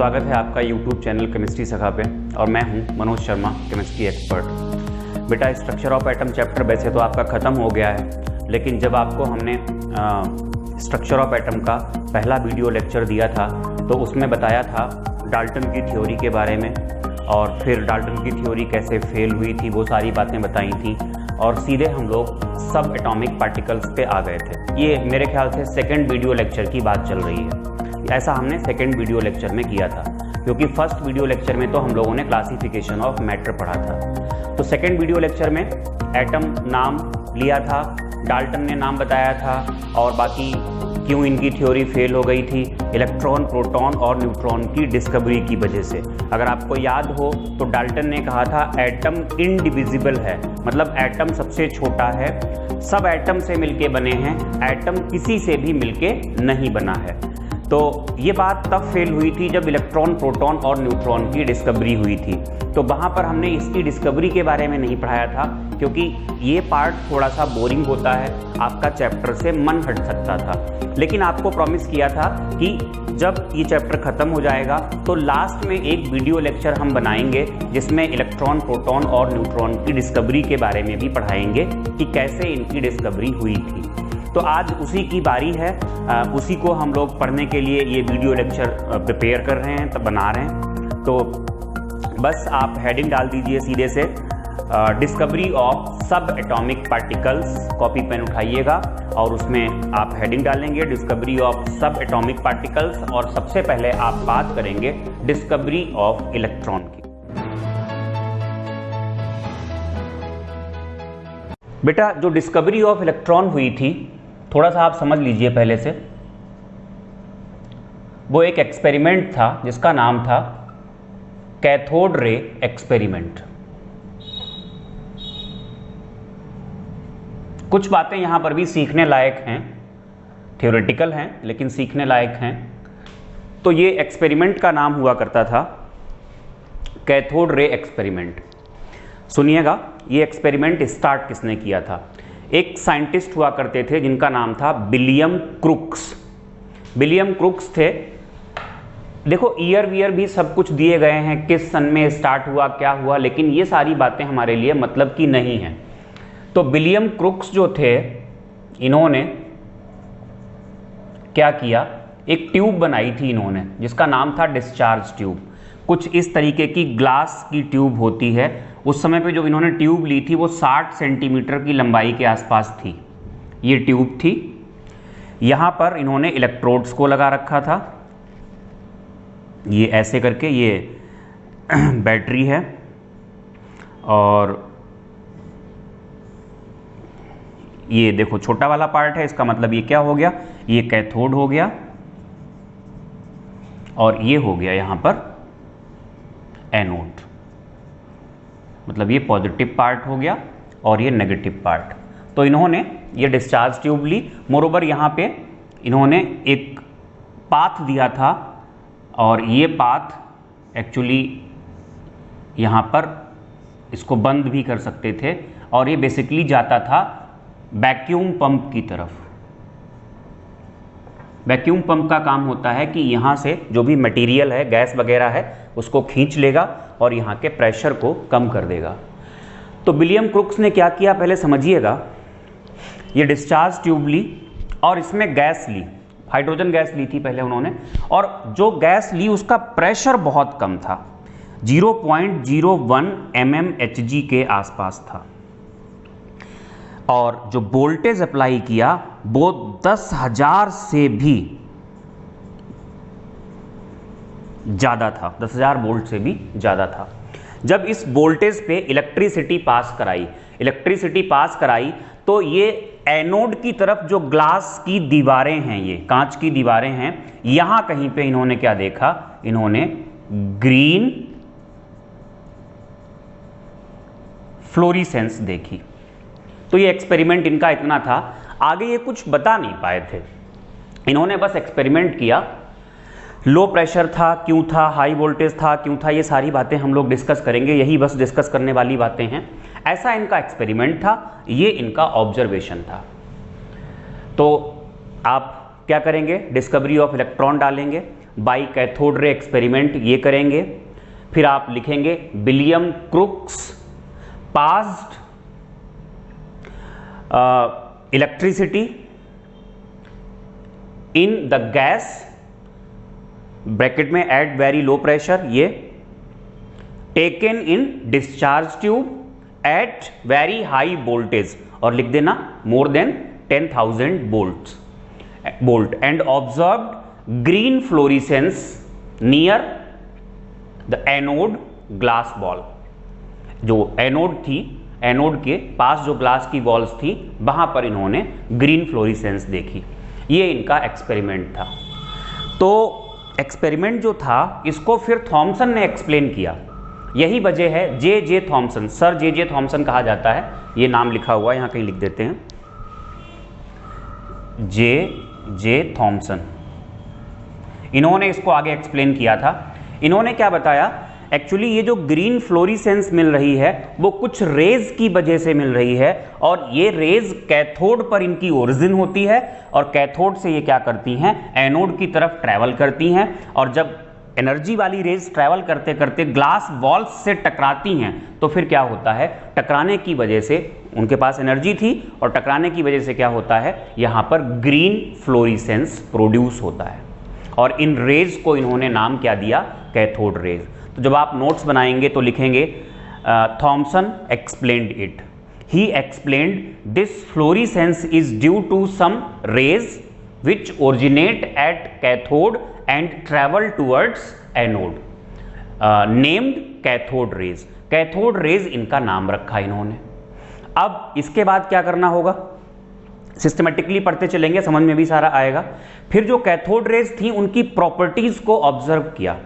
स्वागत है आपका YouTube चैनल केमिस्ट्री सखा पे और मैं हूं मनोज शर्मा, केमिस्ट्री एक्सपर्ट। बेटा, स्ट्रक्चर ऑफ एटम चैप्टर वैसे तो आपका ख़त्म हो गया है, लेकिन जब आपको हमने स्ट्रक्चर ऑफ एटम का पहला वीडियो लेक्चर दिया था तो उसमें बताया था डाल्टन की थ्योरी के बारे में, और फिर डाल्टन की थ्योरी कैसे फेल हुई थी वो सारी बातें बताई थी, और सीधे हम लोग सब एटॉमिक पार्टिकल्स पे आ गए थे। ये मेरे ख्याल से सेकंड वीडियो लेक्चर की बात चल रही है। ऐसा हमने सेकंड वीडियो लेक्चर में किया था, क्योंकि फर्स्ट वीडियो लेक्चर में तो हम लोगों ने क्लासिफिकेशन ऑफ मैटर पढ़ा था। तो सेकंड वीडियो लेक्चर में एटम नाम लिया था, डाल्टन ने नाम बताया था, और बाकी क्यों इनकी थ्योरी फेल हो गई थी, इलेक्ट्रॉन, प्रोटॉन और न्यूट्रॉन की डिस्कवरी की वजह से। अगर आपको याद हो तो डाल्टन ने कहा था एटम इनडिविजिबल है, मतलब एटम सबसे छोटा है, सब एटम से मिलके बने हैं, एटम किसी से भी मिलके नहीं बना है। तो ये बात तब फेल हुई थी जब इलेक्ट्रॉन, प्रोटॉन और न्यूट्रॉन की डिस्कवरी हुई थी। तो वहाँ पर हमने इसकी डिस्कवरी के बारे में नहीं पढ़ाया था, क्योंकि ये पार्ट थोड़ा सा बोरिंग होता है, आपका चैप्टर से मन हट सकता था। लेकिन आपको प्रॉमिस किया था कि जब ये चैप्टर ख़त्म हो जाएगा तो लास्ट में एक वीडियो लेक्चर हम बनाएंगे जिसमें इलेक्ट्रॉन, प्रोटॉन और न्यूट्रॉन की डिस्कवरी के बारे में भी पढ़ाएंगे कि कैसे इनकी डिस्कवरी हुई थी। तो आज उसी की बारी है, उसी को हम लोग पढ़ने के लिए ये वीडियो लेक्चर प्रिपेयर कर रहे हैं, तब बना रहे हैं। तो बस आप हेडिंग डाल दीजिए सीधे से, डिस्कवरी ऑफ सब एटॉमिक पार्टिकल्स। कॉपी पेन उठाइएगा और उसमें आप हेडिंग डालेंगे डिस्कवरी ऑफ सब एटॉमिक पार्टिकल्स, और सबसे पहले आप बात करेंगे डिस्कवरी ऑफ इलेक्ट्रॉन की। बेटा, जो डिस्कवरी ऑफ इलेक्ट्रॉन हुई थी, थोड़ा सा आप समझ लीजिए पहले से। वो एक एक्सपेरिमेंट था जिसका नाम था कैथोड रे एक्सपेरिमेंट। कुछ बातें यहां पर भी सीखने लायक हैं, थ्योरेटिकल हैं लेकिन सीखने लायक हैं। तो ये एक्सपेरिमेंट का नाम हुआ करता था कैथोड रे एक्सपेरिमेंट। सुनिएगा, ये एक्सपेरिमेंट स्टार्ट किसने किया था? एक साइंटिस्ट हुआ करते थे जिनका नाम था विलियम क्रुक्स। विलियम क्रुक्स थे। देखो, ईयर वीयर भी सब कुछ दिए गए हैं, किस सन में स्टार्ट हुआ, क्या हुआ, लेकिन ये सारी बातें हमारे लिए मतलब की नहीं हैं। तो विलियम क्रुक्स जो थे, इन्होंने क्या किया, एक ट्यूब बनाई थी इन्होंने जिसका नाम था डिस्चार्ज ट्यूब। कुछ इस तरीके की ग्लास की ट्यूब होती है। उस समय पे जो इन्होंने ट्यूब ली थी वो 60 सेंटीमीटर की लंबाई के आसपास थी, ये ट्यूब थी। यहाँ पर इन्होंने इलेक्ट्रोड्स को लगा रखा था, ये ऐसे करके, ये बैटरी है, और ये देखो छोटा वाला पार्ट है, इसका मतलब ये क्या हो गया, ये कैथोड हो गया, और ये हो गया यहाँ पर एनोड, मतलब ये पॉजिटिव पार्ट हो गया और ये नेगेटिव पार्ट। तो इन्होंने ये डिस्चार्ज ट्यूब ली। मोरोवर यहाँ पे इन्होंने एक पाथ दिया था, और ये पाथ एक्चुअली यहाँ पर इसको बंद भी कर सकते थे, और ये बेसिकली जाता था वैक्यूम पंप की तरफ। वैक्यूम पंप का काम होता है कि यहाँ से जो भी मटेरियल है, गैस वगैरह है, उसको खींच लेगा और यहाँ के प्रेशर को कम कर देगा। तो विलियम क्रुक्स ने क्या किया, पहले समझिएगा। ये डिस्चार्ज ट्यूब ली और इसमें गैस ली, हाइड्रोजन गैस ली थी पहले उन्होंने, और जो गैस ली उसका प्रेशर बहुत कम था, 0.01 mmHg के आसपास था, और जो वोल्टेज अप्लाई किया वो 10,000 से भी ज़्यादा था, 10,000 वोल्ट से भी ज़्यादा था। जब इस वोल्टेज पे इलेक्ट्रिसिटी पास कराई तो ये एनोड की तरफ जो ग्लास की दीवारें हैं, ये कांच की दीवारें हैं, यहाँ कहीं पे इन्होंने क्या देखा, इन्होंने ग्रीन फ्लोरिसेंस देखी। तो ये एक्सपेरिमेंट इनका इतना था, आगे ये कुछ बता नहीं पाए थे। इन्होंने बस एक्सपेरिमेंट किया। लो प्रेशर था, क्यों था, हाई वोल्टेज था, क्यों था, ये सारी बातें हम लोग डिस्कस करेंगे, यही बस डिस्कस करने वाली बातें हैं। ऐसा इनका एक्सपेरिमेंट था, ये इनका ऑब्जर्वेशन था। तो आप क्या करेंगे, डिस्कवरी ऑफ इलेक्ट्रॉन डालेंगे, बाई कैथोड रे एक्सपेरिमेंट, ये करेंगे। फिर आप लिखेंगे William crooks passed electricity in the gas bracket में एट वेरी लो प्रेशर, ये taken in discharge tube at very high voltage, और लिख देना more than 10,000 volt and observed green florescence near the anode glass wall. जो anode थी, anode के पास जो glass की वॉल्स थी, वहां पर इन्होंने ग्रीन फ्लोरिसेंस देखी। ये इनका एक्सपेरिमेंट था। तो एक्सपेरिमेंट जो था इसको फिर थॉमसन ने एक्सप्लेन किया। यही वजह है J Thomson, sir J Thomson कहा जाता है। ये नाम लिखा हुआ है, यहां कहीं लिख देते हैं, जे थॉमसन। इन्होंने इसको आगे एक्सप्लेन किया था। इन्होंने क्या बताया, एक्चुअली ये जो ग्रीन फ्लोरिसेंस मिल रही है वो कुछ रेज की वजह से मिल रही है, और ये रेज कैथोड पर इनकी ओरिजिन होती है, और कैथोड से ये क्या करती हैं, एनोड की तरफ ट्रैवल करती हैं, और जब एनर्जी वाली रेज ट्रैवल करते करते ग्लास वॉल्स से टकराती हैं तो फिर क्या होता है, टकराने की वजह से उनके पास एनर्जी थी, और टकराने की वजह से क्या होता है, यहाँ पर ग्रीन फ्लोरिसेंस प्रोड्यूस होता है, और इन रेज को इन्होंने नाम क्या दिया, कैथोड रेज। तो जब आप नोट्स बनाएंगे तो लिखेंगे Thomson explained it, he explained this fluorescence is due to some rays which originate at cathode and travel towards anode, named cathode rays। Cathode rays इनका नाम रखा इन्होंने। अब इसके बाद क्या करना होगा, सिस्टमेटिकली पढ़ते चलेंगे, समझ में भी सारा आएगा। फिर जो कैथोड रेज थी उनकी प्रॉपर्टीज को ऑब्जर्व किया।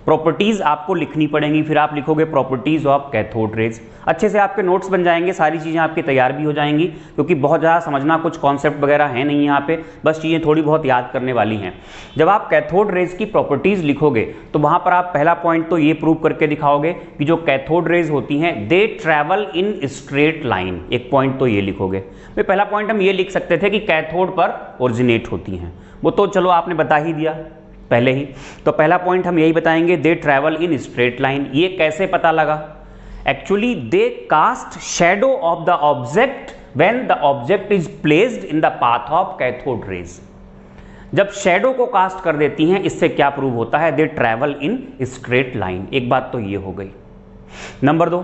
प्रॉपर्टीज आपको लिखनी पड़ेंगी, फिर आप लिखोगे प्रॉपर्टीज ऑफ कैथोड रेज। अच्छे से आपके नोट्स बन जाएंगे, सारी चीज़ें आपकी तैयार भी हो जाएंगी, क्योंकि बहुत ज़्यादा समझना कुछ कॉन्सेप्ट वगैरह है नहीं यहाँ पे, बस चीज़ें थोड़ी बहुत याद करने वाली हैं। जब आप कैथोड रेज की प्रॉपर्टीज लिखोगे तो वहाँ पर आप पहला पॉइंट तो ये प्रूव करके दिखाओगे कि जो कैथोड रेज होती हैं दे ट्रैवल इन स्ट्रेट लाइन। एक पॉइंट तो ये लिखोगे। भाई पहला पॉइंट हम ये लिख सकते थे कि कैथोड पर ओरिजिनेट होती हैं, वो तो चलो आपने बता ही दिया पहले ही। तो पहला पॉइंट हम यही बताएंगे, they travel in straight line. ये कैसे पता लगा, actually they cast shadow of the object when the object is placed in the path of cathode rays. जब शैडो को कास्ट कर देती हैं, इससे क्या प्रूव होता है, they travel in straight line. एक बात तो ये हो गई। Number 2,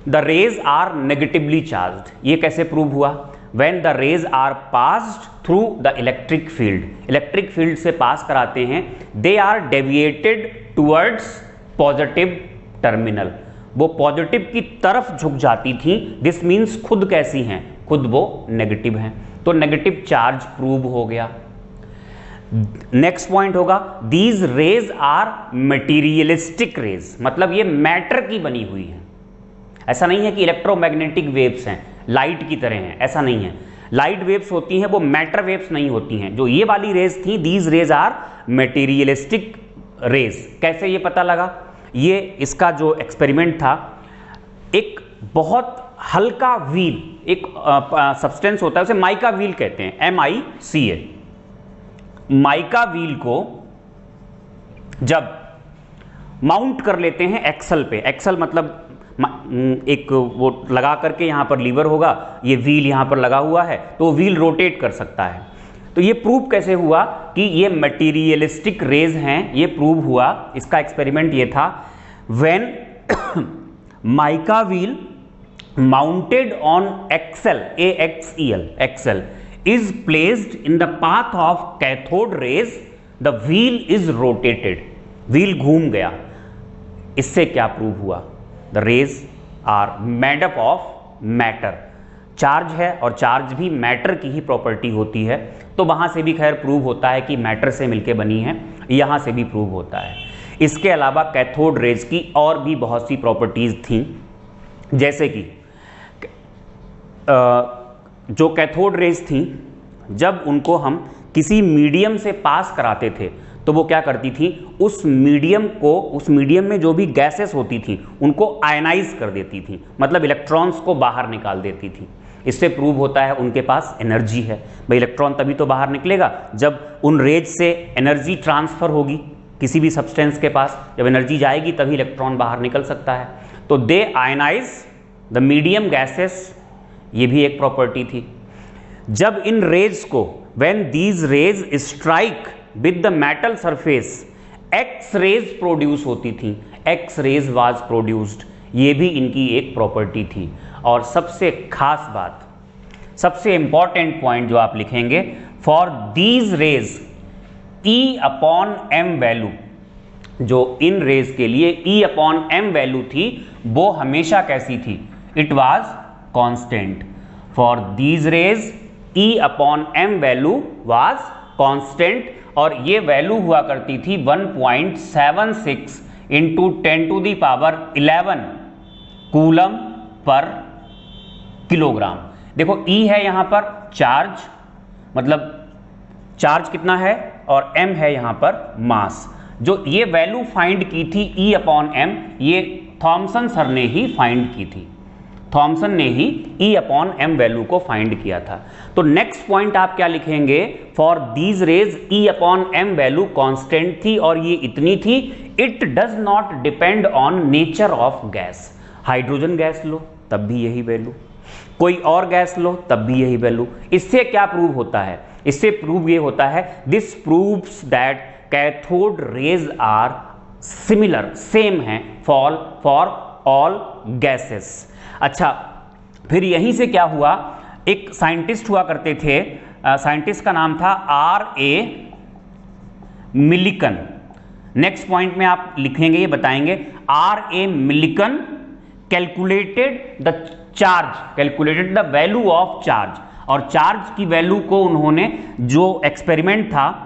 the rays are negatively charged. ये कैसे प्रूव हुआ, when the rays are passed through the electric field, electric field से पास कराते हैं, they are deviated towards positive terminal, वो पॉजिटिव की तरफ झुक जाती थी। दिस मीन्स खुद कैसी हैं, खुद वो नेगेटिव हैं, तो नेगेटिव चार्ज प्रूव हो गया। नेक्स्ट पॉइंट होगा, these rays are materialistic rays, मतलब ये मैटर की बनी हुई है। ऐसा नहीं है कि इलेक्ट्रोमैग्नेटिक वेव्स हैं, लाइट की तरह हैं, ऐसा नहीं है। लाइट वेव्स होती हैं, वो मैटर वेव्स नहीं होती हैं। जो ये वाली रेज थी, these rays are materialistic rays. कैसे ये पता लगा, ये इसका जो एक्सपेरिमेंट था, एक बहुत हल्का व्हील, एक सब्सटेंस होता है, उसे माइका व्हील कहते हैं, MICA। माइका व्हील को जब माउंट कर लेते हैं एक्सल पे, एक्सल मतलब एक वो लगा करके, यहाँ पर लीवर होगा, ये व्हील यहाँ पर लगा हुआ है, तो वो व्हील रोटेट कर सकता है। तो ये प्रूव कैसे हुआ कि ये मटीरियलिस्टिक रेज हैं, ये प्रूव हुआ। इसका एक्सपेरिमेंट ये था, when mica wheel mounted on axle, AXEL, axle is placed in the path of cathode rays, the wheel is rotated, wheel घूम गया। इससे क्या प्रूव हुआ, the rays are made up of matter. Charge है और charge भी matter की ही property होती है, तो वहां से भी खैर प्रूव होता है कि मैटर से मिलके बनी है, यहां से भी प्रूव होता है। इसके अलावा कैथोड रेज की और भी बहुत सी प्रॉपर्टीज थी, जैसे कि जो कैथोड रेज थी, जब उनको हम किसी मीडियम से पास कराते थे तो वो क्या करती थी, उस मीडियम में जो भी गैसेस होती थी उनको आयनाइज कर देती थी, मतलब इलेक्ट्रॉन्स को बाहर निकाल देती थी। इससे प्रूव होता है उनके पास एनर्जी है। भाई इलेक्ट्रॉन तभी तो बाहर निकलेगा जब उन रेज से एनर्जी ट्रांसफर होगी, किसी भी सब्सटेंस के पास जब एनर्जी जाएगी तभी इलेक्ट्रॉन बाहर निकल सकता है। तो दे आयनाइज द मीडियम गैसेस, ये भी एक प्रॉपर्टी थी। जब इन रेज को when these raise strike with the metal surface x raise produce होती थी, एक्स रेज वाज प्रोड्यूस्ड, ये भी इनकी एक प्रॉपर्टी थी। और सबसे खास बात, सबसे इंपॉर्टेंट पॉइंट जो आप लिखेंगे, for these rays E upon m value, जो इन रेज के लिए E अपॉन एम वैल्यू थी वो हमेशा कैसी थी, it was constant. For these rays E upon m value was constant, और ये वैल्यू हुआ करती थी 1.76 इंटू 10⁻11 कूलम पर किलोग्राम। देखो E है यहां पर चार्ज, मतलब चार्ज कितना है, और m है यहां पर मास। जो ये वैल्यू फाइंड की थी E अपॉन एम, ये थॉमसन सर ने ही फाइंड की थी, थॉमसन ने ही E अपॉन एम वैल्यू को फाइंड किया था। तो नेक्स्ट पॉइंट आप क्या लिखेंगे, for these rays E upon m value constant थी और ये इतनी थी, it does not depend on nature of gas. Hydrogen gas लो तब भी यही वैल्यू, कोई और गैस लो तब भी यही वैल्यू। इससे क्या प्रूव होता है, इससे प्रूव ये होता है, this proves that cathode rays are similar, same है फॉर ऑल गैसेस। अच्छा, फिर यहीं से क्या हुआ, एक साइंटिस्ट हुआ करते थे, साइंटिस्ट का नाम था R.A. मिलिकन। नेक्स्ट पॉइंट में आप लिखेंगे, ये बताएंगे, R.A. Millikan calculated the charge, calculated the value of charge, और चार्ज की वैल्यू को उन्होंने, जो एक्सपेरिमेंट था,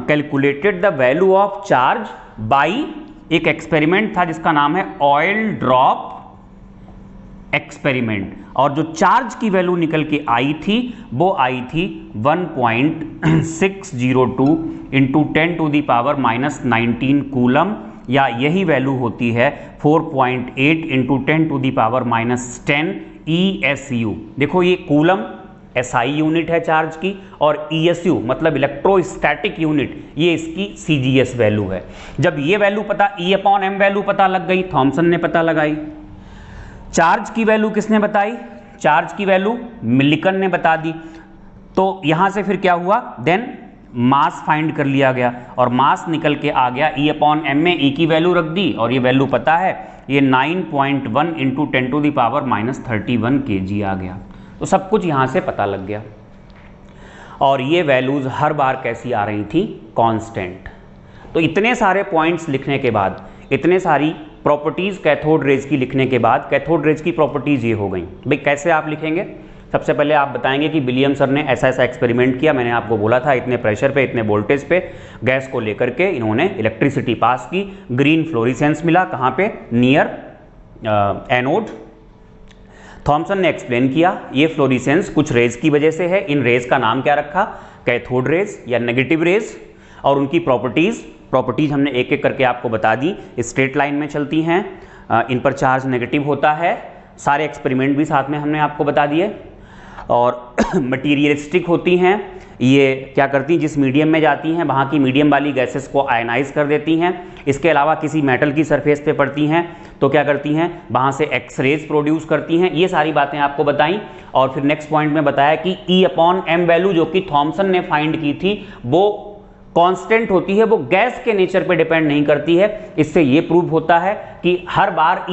calculated the value of charge by, एक एक्सपेरिमेंट था जिसका नाम है ऑयल ड्रॉप एक्सपेरिमेंट, और जो चार्ज की वैल्यू निकल के आई थी वो आई थी 1.602 इंटू 10⁻⁻19 कूलम, या यही वैल्यू होती है 4.8 इंटू 10⁻⁻10 ESU। देखो ये कूलम SI यूनिट है चार्ज की, और ESU मतलब इलेक्ट्रोस्टैटिक यूनिट, ये इसकी CGS वैल्यू है। जब ये वैल्यू पता, E अपॉन एम वैल्यू पता लग गई, थॉमसन ने पता लगाई। चार्ज की वैल्यू किसने बताई, चार्ज की वैल्यू मिलिकन ने बता दी। तो यहां से फिर क्या हुआ, देन मास फाइंड कर लिया गया, और मास निकल के आ गया E अपॉन एम में E की वैल्यू रख दी, और ये वैल्यू पता है, ये 9.1 इंटू 10⁻⁻31 kg आ गया। तो सब कुछ यहां से पता लग गया, और ये वैल्यूज हर बार कैसी आ रही थी, कांस्टेंट। तो इतने सारे पॉइंट्स लिखने के बाद, इतने सारी प्रॉपर्टीज कैथोड रेज की लिखने के बाद, कैथोड रेज की प्रॉपर्टीज ये हो गई। भाई कैसे आप लिखेंगे, सबसे पहले आप बताएंगे कि विलियम सर ने ऐसा ऐसा एक्सपेरिमेंट किया, मैंने आपको बोला था इतने प्रेशर पे, इतने वोल्टेज पे गैस को लेकर के इन्होंने इलेक्ट्रिसिटी पास की, ग्रीन फ्लोरिसेंस मिला, कहाँ पे, नियर एनोड। थॉमसन ने एक्सप्लेन किया ये फ्लोरिसेंस कुछ रेज की वजह से है, इन रेज का नाम क्या रखा, कैथोड रेज या नेगेटिव रेज, और उनकी प्रॉपर्टीज हमने एक एक करके आपको बता दी, स्ट्रेट लाइन में चलती हैं, इन पर चार्ज नेगेटिव होता है, सारे एक्सपेरिमेंट भी साथ में हमने आपको बता दिए, और मटीरियलिस्टिक होती हैं, ये क्या करती हैं, जिस मीडियम में जाती हैं वहाँ की मीडियम वाली गैसेस को आयनाइज कर देती हैं। इसके अलावा किसी मेटल की सरफेस पे पड़ती हैं तो क्या करती हैं, वहाँ से एक्स रेज प्रोड्यूस करती हैं। ये सारी बातें आपको बताई, और फिर नेक्स्ट पॉइंट में बताया कि E अपॉन एम वैल्यू जो कि थॉमसन ने फाइंड की थी वो कांस्टेंट होती है, वो गैस के नेचर पे डिपेंड नहीं करती है। इससे ये प्रूव होता है कि हर बार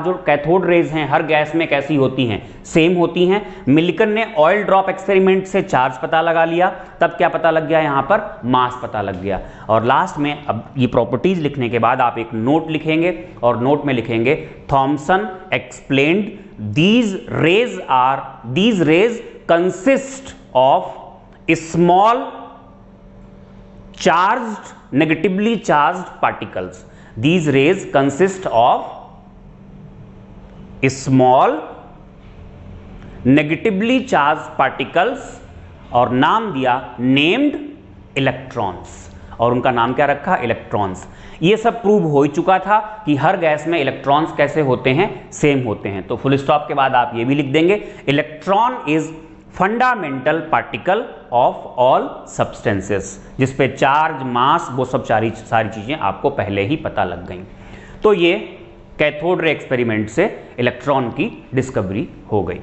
जो कैथोड रेज हैं हर गैस में कैसी होती हैं, सेम होती हैं। मिलिकन ने ऑयल ड्रॉप एक्सपेरिमेंट से चार्ज पता लगा लिया, तब क्या पता लग गया, यहाँ पर मास पता लग गया। और लास्ट में अब ये प्रॉपर्टीज लिखने के बाद आप एक नोट लिखेंगे, और नोट में लिखेंगे Thomson explained these rays consist of small charged, negatively charged particles. These rays consist of small negatively charged particles, और नाम दिया named electrons, और उनका नाम क्या रखा, इलेक्ट्रॉन्स। ये सब प्रूव हो ही चुका था कि हर गैस में इलेक्ट्रॉन्स कैसे होते हैं, सेम होते हैं। तो फुल स्टॉप के बाद आप ये भी लिख देंगे, electron is fundamental particle of all substances, जिसपे चार्ज, मास, वो सब सारी चीजें आपको पहले ही पता लग गई। तो ये कैथोड रे एक्सपेरिमेंट से इलेक्ट्रॉन की डिस्कवरी हो गई।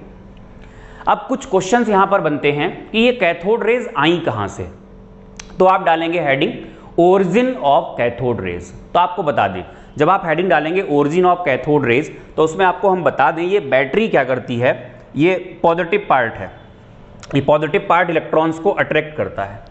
अब कुछ क्वेश्चंस यहां पर बनते हैं कि ये कैथोड रेज आई कहां से, तो आप डालेंगे heading origin of cathode raise. तो आपको बता दें, जब आप हेडिंग डालेंगे ओरिजिन ऑफ कैथोड रेज, तो उसमें आपको हम बता दें ये बैटरी क्या करती है, ये पॉजिटिव पार्ट है, ये पॉजिटिव पार्ट इलेक्ट्रॉन्स को अट्रैक्ट करता है,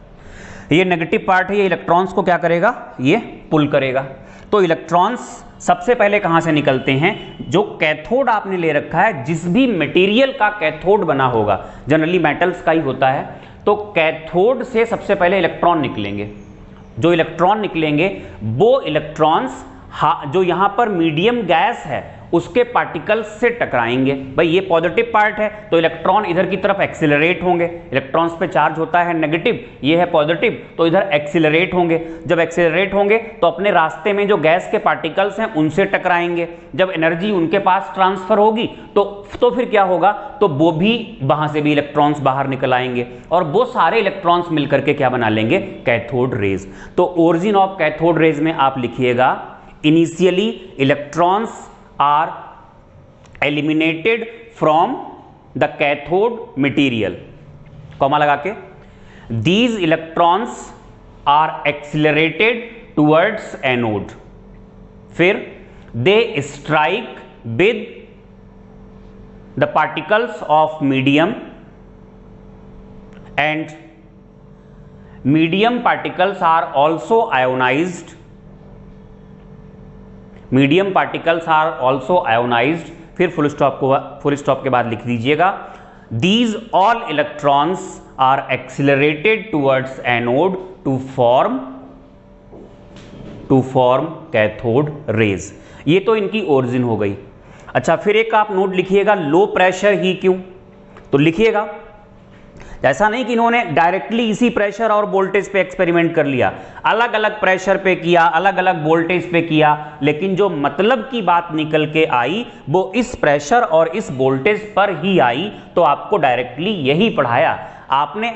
ये नेगेटिव पार्ट है, ये इलेक्ट्रॉन्स को क्या करेगा, ये पुल करेगा। तो इलेक्ट्रॉन्स सबसे पहले कहां से निकलते हैं, जो कैथोड आपने ले रखा है, जिस भी मटेरियल का कैथोड बना होगा, जनरली मेटल्स का ही होता है, तो कैथोड से सबसे पहले इलेक्ट्रॉन निकलेंगे। जो इलेक्ट्रॉन निकलेंगे वो इलेक्ट्रॉन्स जो यहां पर मीडियम गैस है उसके पार्टिकल्स से टकराएंगे। भाई ये पॉजिटिव पार्ट है तो इलेक्ट्रॉन इधर की तरफ एक्सिलरेट होंगे, इलेक्ट्रॉन्स पे चार्ज होता है नेगेटिव, ये है पॉजिटिव, तो इधर एक्सिलरेट होंगे। जब एक्सिलरेट होंगे तो अपने रास्ते में जो गैस के पार्टिकल्स हैं उनसे टकराएंगे। जब एनर्जी उनके पास ट्रांसफर होगी तो फिर क्या होगा, तो वो भी वहां से भी इलेक्ट्रॉन्स बाहर निकल आएंगे और वो सारे इलेक्ट्रॉन्स मिलकर के क्या बना लेंगे, कैथोड रेज। तो ओरिजिन ऑफ कैथोड रेज में आप लिखिएगा, initially electrons are eliminated from the cathode material, comma लगा के, these electrons are accelerated towards anode, फिर they strike with the particles of medium and medium particles are also ionized, medium particles are also ionized. फिर full stop के बाद लिख दीजिएगा, these all electrons are accelerated towards anode to form cathode rays. ये तो इनकी origin हो गई। अच्छा, फिर एक आप नोट लिखिएगा, लो प्रेशर ही क्यों, तो लिखिएगा ऐसा नहीं कि इन्होंने डायरेक्टली इसी प्रेशर और वोल्टेज पे एक्सपेरिमेंट कर लिया, अलग अलग प्रेशर पे किया, अलग अलग वोल्टेज पे किया, लेकिन जो मतलब की बात निकल के आई वो इस प्रेशर और इस वोल्टेज पर ही आई। तो आपको डायरेक्टली यही पढ़ाया, आपने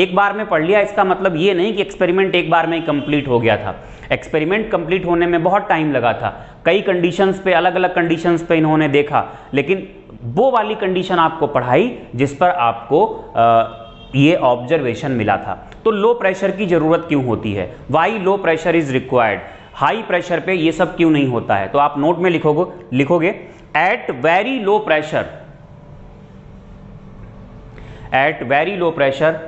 एक बार में पढ़ लिया, इसका मतलब ये नहीं कि एक्सपेरिमेंट एक बार में ही कंप्लीट हो गया था। एक्सपेरिमेंट कंप्लीट होने में बहुत टाइम लगा था, कई कंडीशंस पे, अलग अलग कंडीशंस पे इन्होंने देखा, लेकिन वो वाली कंडीशन आपको पढ़ाई जिस पर आपको ये ऑब्जर्वेशन मिला था। तो लो प्रेशर की जरूरत क्यों होती है, why low pressure is required, high pressure पे ये सब क्यों नहीं होता है। तो आप नोट में लिखोगे एट वेरी लो प्रेशर,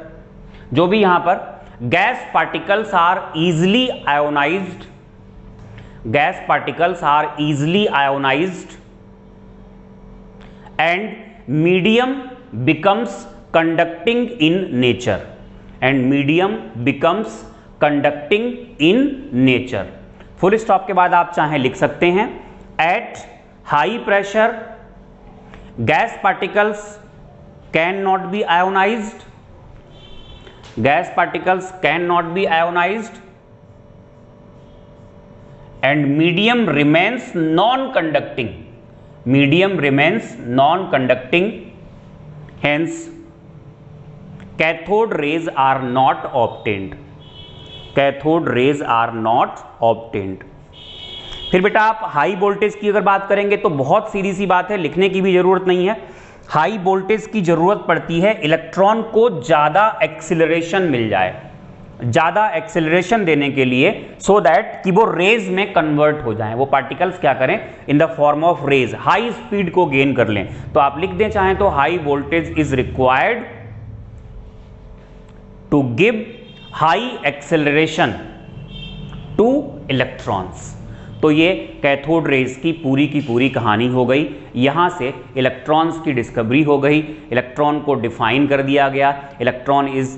जो भी यहां पर gas particles are easily ionized and medium becomes conducting in nature, full stop के बाद आप चाहें लिख सकते हैं, at high pressure gas particles can not be ionized, and medium remains non-conducting, hence cathode rays are not obtained. फिर बेटा आप हाई वोल्टेज की अगर बात करेंगे तो बहुत सीधी सी बात है, लिखने की भी जरूरत नहीं है। हाई वोल्टेज की जरूरत पड़ती है इलेक्ट्रॉन को ज्यादा एक्सिलरेशन मिल जाए, ज्यादा एक्सेलरेशन देने के लिए, सो दैट कि वो रेज में कन्वर्ट हो जाएं, वो पार्टिकल्स क्या करें, in the form of rays, high speed को गेन कर लें। तो आप लिख दें चाहें तो, high voltage is required to give high acceleration to electrons. तो ये कैथोड रेज की पूरी कहानी हो गई। यहां से इलेक्ट्रॉन्स की डिस्कवरी हो गई, इलेक्ट्रॉन को डिफाइन कर दिया गया। Electron is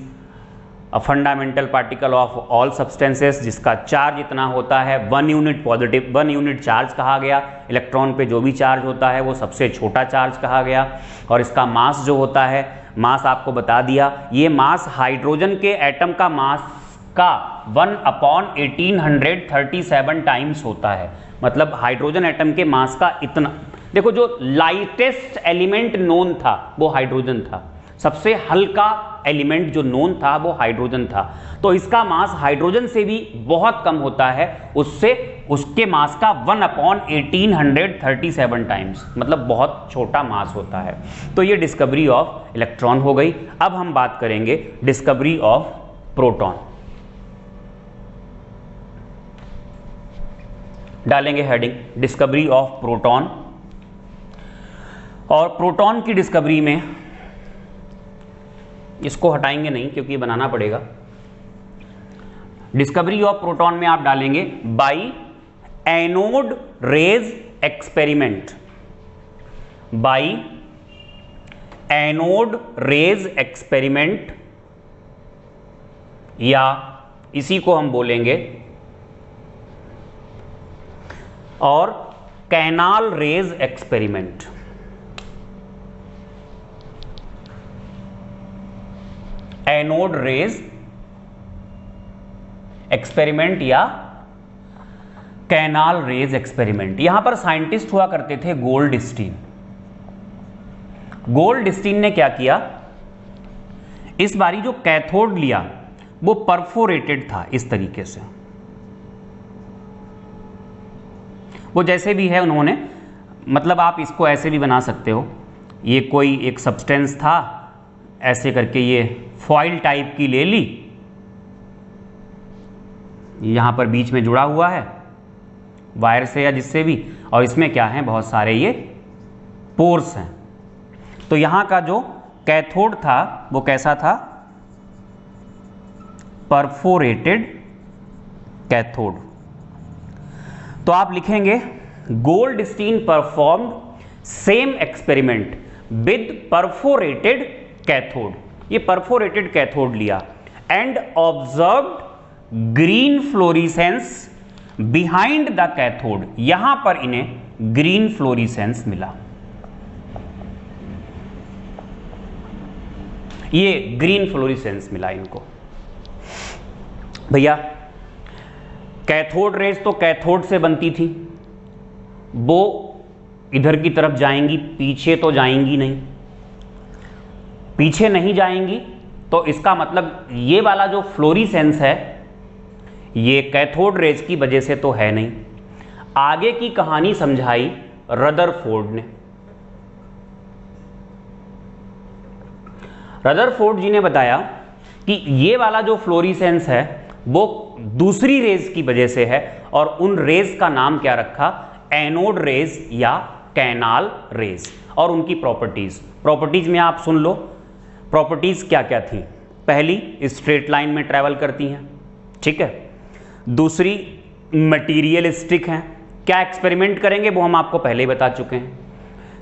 a fundamental particle of all substances, जिसका चार्ज इतना होता है 1 यूनिट पॉजिटिव, 1 यूनिट चार्ज कहा गया। इलेक्ट्रॉन पे जो भी चार्ज होता है वो सबसे छोटा चार्ज कहा गया। और इसका मास जो होता है, मास आपको बता दिया, ये मास हाइड्रोजन के एटम का मास का 1/1837 टाइम्स होता है। मतलब हाइड्रोजन एटम के मास का इतना, देखो जो लाइटेस्ट एलिमेंट नोन था वो हाइड्रोजन था, सबसे हल्का एलिमेंट जो नोन था वो हाइड्रोजन था, तो इसका मास हाइड्रोजन से भी बहुत कम होता है, उससे उसके मास का 1/1837 टाइम्स, मतलब बहुत छोटा मास होता है। तो ये डिस्कवरी ऑफ इलेक्ट्रॉन हो गई। अब हम बात करेंगे डिस्कवरी ऑफ प्रोटॉन। डालेंगे हेडिंग डिस्कवरी ऑफ प्रोटॉन। और प्रोटॉन की डिस्कवरी में, इसको हटाएंगे नहीं क्योंकि ये बनाना पड़ेगा। डिस्कवरी ऑफ प्रोटॉन में आप डालेंगे by anode rays experiment, by anode rays experiment, या इसी को हम बोलेंगे और canal raise experiment. Anode rays experiment या कैनाल रेज एक्सपेरिमेंट। यहां पर साइंटिस्ट हुआ करते थे गोल्डस्टीन। गोल्डस्टीन ने क्या किया, इस बारी जो कैथोड लिया वो परफोरेटेड था इस तरीके से, वो जैसे भी है उन्होंने, मतलब आप इसको ऐसे भी बना सकते हो, ये कोई एक सब्सटेंस था, ऐसे करके ये फॉइल टाइप की ले ली, यहां पर बीच में जुड़ा हुआ है वायर से या जिससे भी, और इसमें क्या है, बहुत सारे ये पोर्स हैं। तो यहां का जो कैथोड था वो कैसा था, परफोरेटेड कैथोड। तो आप लिखेंगे Goldstein performed same experiment with perforated cathode. ये परफोरेटेड कैथोड लिया and observed green florescence behind the cathode. यहां पर इन्हें ग्रीन फ्लोरिसेंस मिला, ये ग्रीन फ्लोरिसेंस मिला इनको। भैया कैथोड रेज तो कैथोड से बनती थी, वो इधर की तरफ जाएंगी, पीछे तो जाएंगी नहीं, पीछे नहीं जाएंगी, तो इसका मतलब ये वाला जो फ्लोरिसेंस है ये कैथोड रेज की वजह से तो है नहीं। आगे की कहानी समझाई रदरफोर्ड ने। रदरफोर्ड जी ने बताया कि ये वाला जो फ्लोरिसेंस है वो दूसरी रेज की वजह से है, और उन रेज का नाम क्या रखा, एनोड रेज या कैनाल रेज। और उनकी प्रॉपर्टीज में आप सुन लो, प्रॉपर्टीज क्या क्या थी। पहली, स्ट्रेट लाइन में ट्रैवल करती हैं, ठीक है। दूसरी, मटीरियलिस्टिक हैं, क्या एक्सपेरिमेंट करेंगे वो हम आपको पहले ही बता चुके हैं।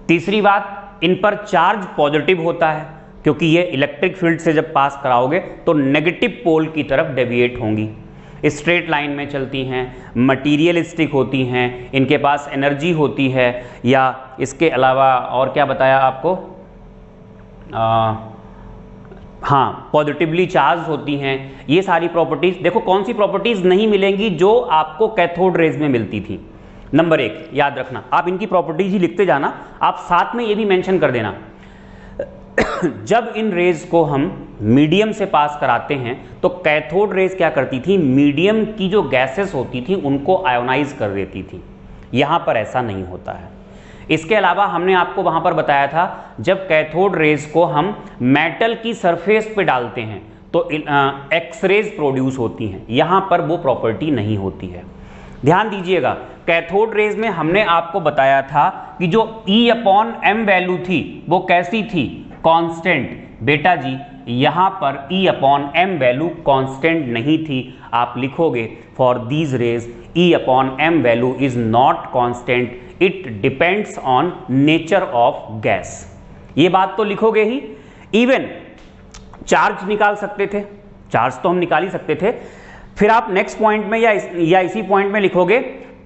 तीसरी बात, इन पर चार्ज पॉजिटिव होता है, क्योंकि ये इलेक्ट्रिक फील्ड से जब पास कराओगे तो नेगेटिव पोल की तरफ डेविएट होंगी। स्ट्रेट लाइन में चलती हैं, मटीरियलिस्टिक होती हैं, इनके पास एनर्जी होती है, या इसके अलावा और क्या बताया आपको, हाँ, पॉजिटिवली चार्ज होती हैं। ये सारी प्रॉपर्टीज, देखो कौन सी प्रॉपर्टीज नहीं मिलेंगी जो आपको कैथोड रेज में मिलती थी। नंबर 1 याद रखना, आप इनकी प्रॉपर्टीज ही लिखते जाना, आप साथ में ये भी मेंशन कर देना जब इन रेज को हम मीडियम से पास कराते हैं तो कैथोड रेज क्या करती थी, मीडियम की जो गैसेस होती थी उनको आयोनाइज कर देती थी। यहां पर ऐसा नहीं होता है। इसके अलावा हमने आपको वहां पर बताया था, जब कैथोड रेज को हम मेटल की सरफेस पे डालते हैं तो एक्स रेज प्रोड्यूस होती हैं, यहां पर वो प्रॉपर्टी नहीं होती है। ध्यान दीजिएगा, कैथोड रेज में हमने आपको बताया था कि जो E/m वैल्यू थी वो कैसी थी, कांस्टेंट। बेटा जी यहां पर E/m वैल्यू कांस्टेंट नहीं थी, आप लिखोगे for these raise E/m value is not constant, it depends on nature of gas. ये बात तो लिखोगे ही। इवन चार्ज निकाल सकते थे, चार्ज तो हम निकाल ही सकते थे। फिर आप नेक्स्ट पॉइंट में या इसी पॉइंट में लिखोगे,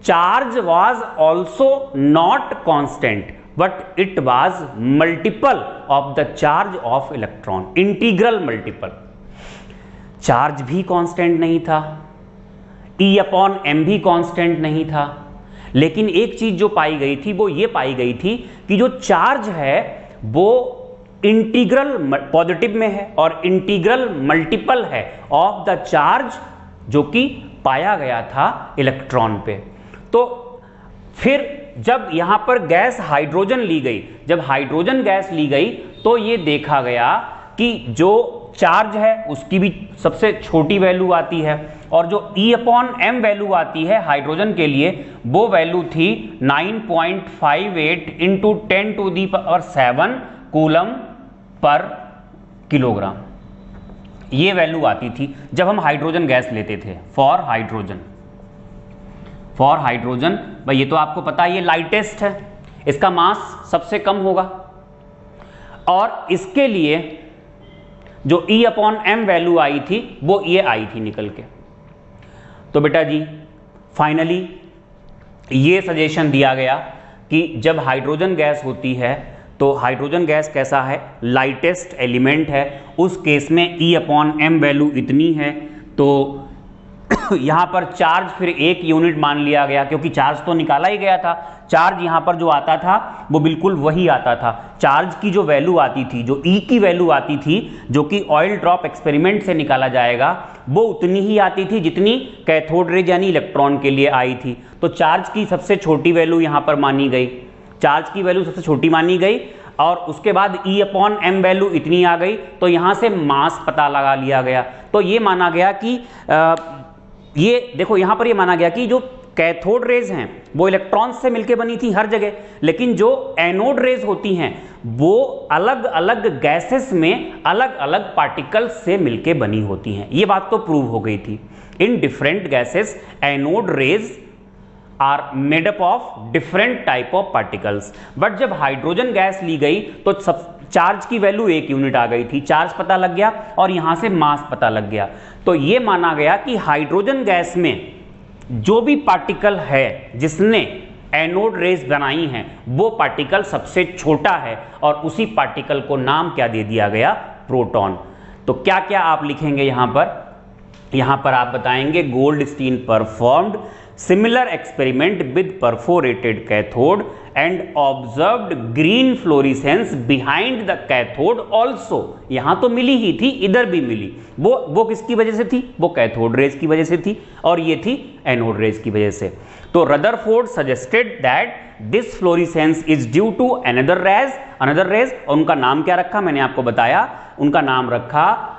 charge was also not constant but it was multiple of the charge of electron, integral multiple. Charge भी कांस्टेंट नहीं था, E/m भी कांस्टेंट नहीं था, लेकिन एक चीज जो पाई गई थी वो ये पाई गई थी कि जो चार्ज है वो इंटीग्रल पॉजिटिव में है और इंटीग्रल मल्टीपल है ऑफ द चार्ज जो कि पाया गया था इलेक्ट्रॉन पे। तो फिर जब यहां पर गैस हाइड्रोजन ली गई, जब हाइड्रोजन गैस ली गई तो ये देखा गया कि जो चार्ज है उसकी भी सबसे छोटी वैल्यू आती है और जो E/m वैल्यू आती है हाइड्रोजन के लिए वो वैल्यू थी 9.58 इंटू 10⁷ कूलम पर किलोग्राम। ये वैल्यू आती थी जब हम हाइड्रोजन गैस लेते थे फॉर हाइड्रोजन। भाई ये तो आपको पता है ये लाइटेस्ट है, इसका मास सबसे कम होगा और इसके लिए जो E/m वैल्यू आई थी वो ये आई थी निकल के। तो बेटा जी फाइनली ये सजेशन दिया गया कि जब हाइड्रोजन गैस होती है तो हाइड्रोजन गैस कैसा है, लाइटेस्ट एलिमेंट है, उस केस में E/m वैल्यू इतनी है। तो यहां पर चार्ज फिर 1 यूनिट मान लिया गया क्योंकि चार्ज तो निकाला ही गया था। चार्ज यहां पर जो आता था वो बिल्कुल वही आता था। चार्ज की जो वैल्यू आती थी, जो E की वैल्यू आती थी, जो कि ऑयल ड्रॉप एक्सपेरिमेंट से निकाला जाएगा, वो उतनी ही आती थी जितनी कैथोड रेज यानी इलेक्ट्रॉन के लिए आई थी। तो चार्ज की सबसे छोटी वैल्यू यहां पर मानी गई, चार्ज की वैल्यू सबसे छोटी मानी गई और उसके बाद E/m वैल्यू इतनी आ गई तो यहां से मास पता लगा लिया गया। तो ये माना गया कि ये देखो यहां पर ये माना गया कि जो कैथोड रेज हैं वो इलेक्ट्रॉन्स से मिलकर बनी थी हर जगह, लेकिन जो एनोड रेज होती हैं वो अलग अलग गैसेस में अलग अलग पार्टिकल्स से मिलकर बनी होती हैं। ये बात तो प्रूव हो गई थी। In different gases anode rays are made up of different type of particles. But जब हाइड्रोजन गैस ली गई तो सब चार्ज की वैल्यू 1 यूनिट आ गई थी, चार्ज पता लग गया और यहां से मास पता लग गया। तो यह माना गया कि हाइड्रोजन गैस में जो भी पार्टिकल है जिसने एनोड रेज बनाई हैं वो पार्टिकल सबसे छोटा है और उसी पार्टिकल को नाम क्या दे दिया गया, प्रोटॉन। तो क्या क्या आप लिखेंगे यहां पर आप बताएंगे Goldstein performed similar experiment with perforated cathode and observed green fluorescence behind the cathode also। यहां तो मिली ही थी, इधर भी मिली। वो किसकी वजह से थी, वो कैथोड रेज की वजह से थी और ये थी एनोड रेज की वजह से। तो Rutherford suggested that this fluorescence is due to another rays और उनका नाम क्या रखा, मैंने आपको बताया, उनका नाम रखा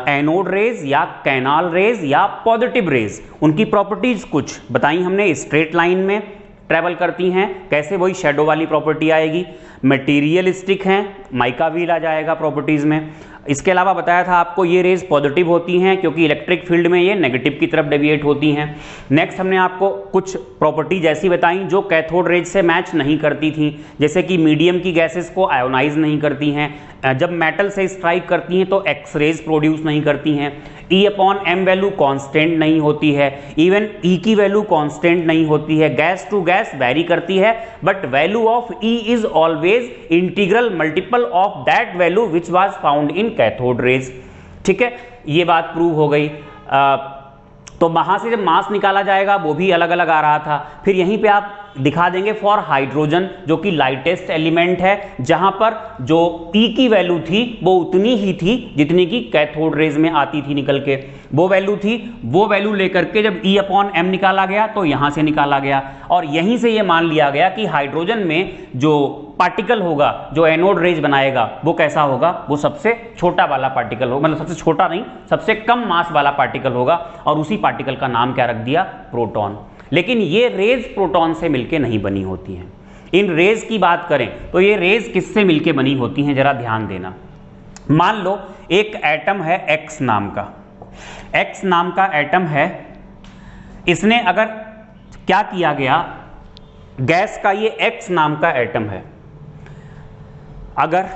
एनोड रेज या कैनाल रेज या पॉजिटिव रेज। उनकी प्रॉपर्टीज कुछ बताई हमने, स्ट्रेट लाइन में ट्रेवल करती हैं, कैसे, वही शेडो वाली प्रॉपर्टी आएगी, मटेरियलिस्टिक हैं, माइका व्हील आ जाएगा प्रॉपर्टीज में। इसके अलावा बताया था आपको ये रेज पॉजिटिव होती हैं क्योंकि इलेक्ट्रिक फील्ड में ये नेगेटिव की तरफ डेविएट होती हैं। नेक्स्ट हमने आपको कुछ प्रॉपर्टीज ऐसी बताई जो कैथोड रेज से मैच नहीं करती थी, जैसे कि मीडियम की गैसेस को आयोनाइज नहीं करती हैं, जब मेटल से स्ट्राइक करती हैं तो एक्स रेज प्रोड्यूस नहीं करती हैं, E/m वैल्यू कांस्टेंट नहीं होती है, इवन E की वैल्यू कांस्टेंट नहीं होती है, गैस टू गैस वेरी करती है, but value of E is always integral multiple of that value which was found in cathode rays. ठीक है, ये बात प्रूव हो गई। तो वहां से जब मास निकाला जाएगा वो भी अलग अलग आ रहा था। फिर यहीं पे आप दिखा देंगे फॉर हाइड्रोजन जो कि लाइटेस्ट एलिमेंट है, जहां पर जो E की वैल्यू थी वो उतनी ही थी जितनी की कैथोड रेज में आती थी निकल के, वो वैल्यू थी। वो वैल्यू लेकर के जब E/m निकाला गया तो यहां से निकाला गया और यहीं से ये मान लिया गया कि हाइड्रोजन में जो पार्टिकल होगा जो एनोड रेज बनाएगा वो कैसा होगा, वो सबसे छोटा वाला पार्टिकल होगा, मतलब सबसे छोटा नहीं, सबसे कम मास वाला पार्टिकल होगा और उसी पार्टिकल का नाम क्या रख दिया, प्रोटॉन। लेकिन ये रेज प्रोटॉन से मिलके नहीं बनी होती हैं। इन रेज की बात करें तो ये रेज किससे मिलके बनी होती हैं, जरा ध्यान देना। मान लो एक एटम है X नाम का, X नाम का एटम है, इसने अगर क्या किया गया, गैस का ये X नाम का एटम है, अगर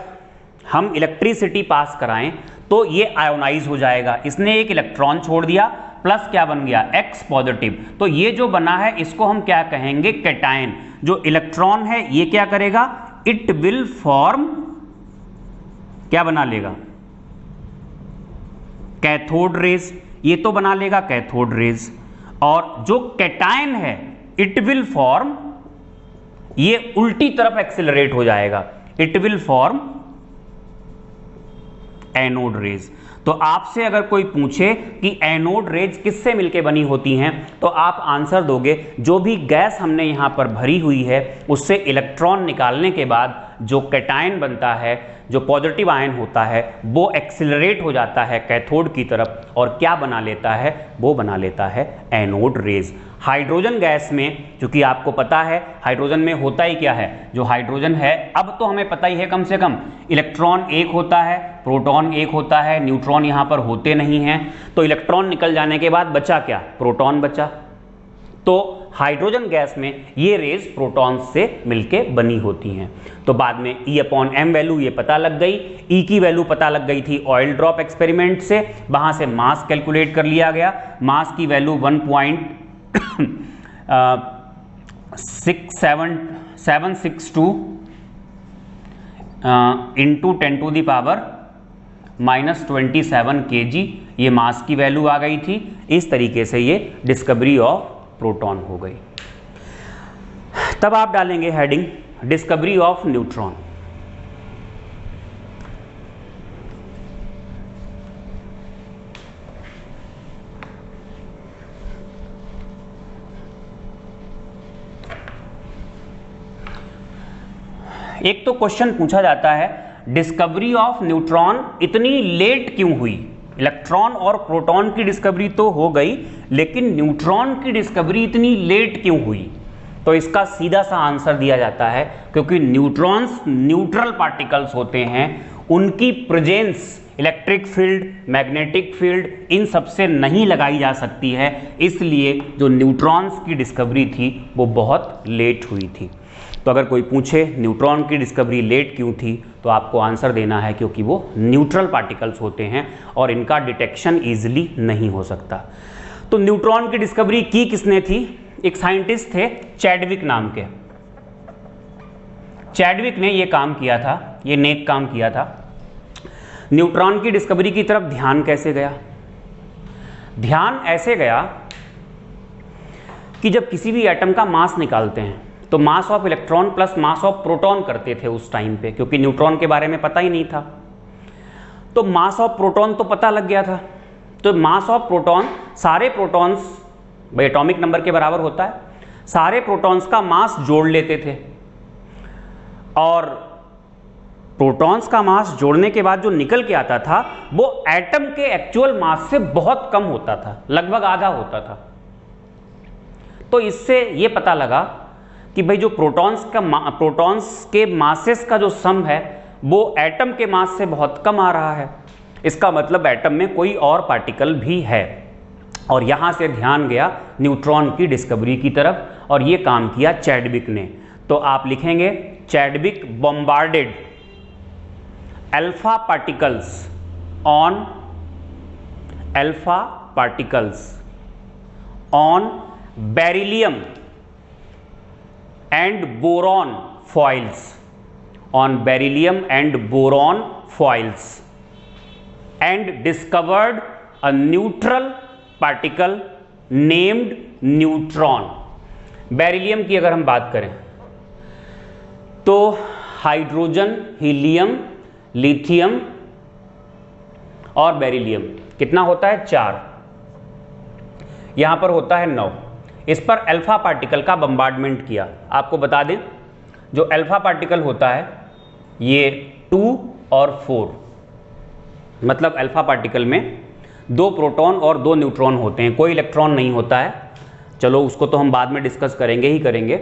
हम इलेक्ट्रिसिटी पास कराएं तो ये आयोनाइज हो जाएगा। इसने एक इलेक्ट्रॉन छोड़ दिया, प्लस क्या बन गया, X पॉजिटिव। तो ये जो बना है इसको हम क्या कहेंगे, कैटायन। जो इलेक्ट्रॉन है ये क्या करेगा, इट विल फॉर्म, क्या बना लेगा, कैथोड रेज, ये तो बना लेगा कैथोड रेज, और जो कैटायन है इट विल फॉर्म, ये उल्टी तरफ एक्सेलरेट हो जाएगा, it will form anode rays. तो आपसे अगर कोई पूछे कि एनोड रेज किससे मिलके बनी होती हैं, तो आप आंसर दोगे जो भी गैस हमने यहां पर भरी हुई है उससे इलेक्ट्रॉन निकालने के बाद जो कैटायन बनता है, जो पॉजिटिव आयन होता है, वो एक्सिलरेट हो जाता है कैथोड की तरफ और क्या बना लेता है, वो बना लेता है एनोड रेज। हाइड्रोजन गैस में, क्योंकि आपको पता है हाइड्रोजन में होता ही क्या है, जो हाइड्रोजन है अब तो हमें पता ही है कम से कम, इलेक्ट्रॉन एक होता है, प्रोटॉन एक होता है, न्यूट्रॉन यहां पर होते नहीं हैं, तो इलेक्ट्रॉन निकल जाने के बाद बचा क्या, प्रोटॉन बचा। तो हाइड्रोजन गैस में ये रेज प्रोटॉन से मिलके बनी होती हैं। तो बाद में E/m वैल्यू ये पता लग गई, E की वैल्यू पता लग गई थी ऑयल ड्रॉप एक्सपेरिमेंट से, वहां से मास कैलकुलेट कर लिया गया, मास की वैल्यू 1.762 इंटू 10⁻⁻27 kg, ये मास की वैल्यू आ गई थी। इस तरीके से ये डिस्कवरी ऑफ प्रोटॉन हो गई। तब आप डालेंगे हेडिंग डिस्कवरी ऑफ न्यूट्रॉन। एक तो क्वेश्चन पूछा जाता है डिस्कवरी ऑफ न्यूट्रॉन इतनी लेट क्यों हुई, इलेक्ट्रॉन और प्रोटॉन की डिस्कवरी तो हो गई लेकिन न्यूट्रॉन की डिस्कवरी इतनी लेट क्यों हुई। तो इसका सीधा सा आंसर दिया जाता है क्योंकि न्यूट्रॉन्स न्यूट्रल पार्टिकल्स होते हैं, उनकी presence electric field, magnetic field इन सबसे नहीं लगाई जा सकती है, इसलिए जो न्यूट्रॉन्स की डिस्कवरी थी वो बहुत लेट हुई थी। तो अगर कोई पूछे न्यूट्रॉन की डिस्कवरी लेट क्यों थी, तो आपको आंसर देना है क्योंकि वो न्यूट्रल पार्टिकल्स होते हैं और इनका डिटेक्शन इजीली नहीं हो सकता। तो न्यूट्रॉन की डिस्कवरी की किसने थी, एक साइंटिस्ट थे चैडविक नाम के। चैडविक ने ये काम किया था, ये नेक काम किया था। न्यूट्रॉन की डिस्कवरी की तरफ ध्यान कैसे गया, ध्यान ऐसे गया कि जब किसी भी एटम का मास निकालते हैं तो mass of electron plus mass of proton करते थे उस टाइम पे, क्योंकि न्यूट्रॉन के बारे में पता ही नहीं था। तो मास ऑफ प्रोटॉन तो पता लग गया था, तो मास ऑफ प्रोटॉन, सारे प्रोटॉन्स भाई एटॉमिक नंबर के बराबर होता है, सारे प्रोटॉन्स का मास जोड़ लेते थे और प्रोटॉन्स का मास जोड़ने के बाद जो निकल के आता था वो एटम के एक्चुअल मास से बहुत कम होता था, लगभग आधा होता था। तो इससे ये पता लगा कि भाई जो प्रोटॉन्स के मासेस का जो सम है वो एटम के मास से बहुत कम आ रहा है, इसका मतलब एटम में कोई और पार्टिकल भी है। और यहां से ध्यान गया न्यूट्रॉन की डिस्कवरी की तरफ और ये काम किया चैडविक ने। तो आप लिखेंगे Chadwick bombarded alpha particles on beryllium and boron foils, on beryllium and boron foils, and discovered a neutral particle named neutron। Beryllium की अगर हम बात करें तो हाइड्रोजन, हीलियम, लिथियम और बेरिलियम कितना होता है, 4, यहां पर होता है 9। इस पर अल्फा पार्टिकल का बम्बार्डमेंट किया। आपको बता दें जो अल्फा पार्टिकल होता है ये 2 और 4, मतलब अल्फा पार्टिकल में 2 प्रोटॉन और 2 न्यूट्रॉन होते हैं, कोई इलेक्ट्रॉन नहीं होता है। चलो उसको तो हम बाद में डिस्कस करेंगे ही करेंगे।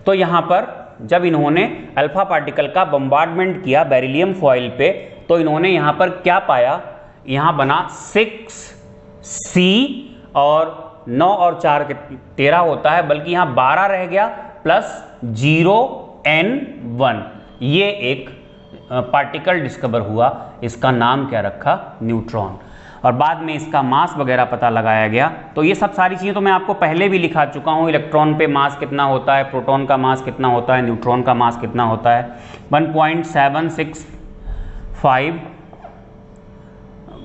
तो यहाँ पर जब इन्होंने अल्फा पार्टिकल का बम्बार्डमेंट किया बेरिलियम फॉइल पे, तो इन्होंने यहाँ पर क्या पाया, यहाँ बना 6C और 9 और 4 के 13 होता है, बल्कि यहाँ 12 रह गया प्लस 0N1। ये एक पार्टिकल डिस्कवर हुआ, इसका नाम क्या रखा, न्यूट्रॉन। और बाद में इसका मास वगैरह पता लगाया गया। तो ये सब सारी चीज़ें तो मैं आपको पहले भी लिखा चुका हूँ, इलेक्ट्रॉन पे मास कितना होता है, प्रोटॉन का मास कितना होता है, न्यूट्रॉन का मास कितना होता है। 1.765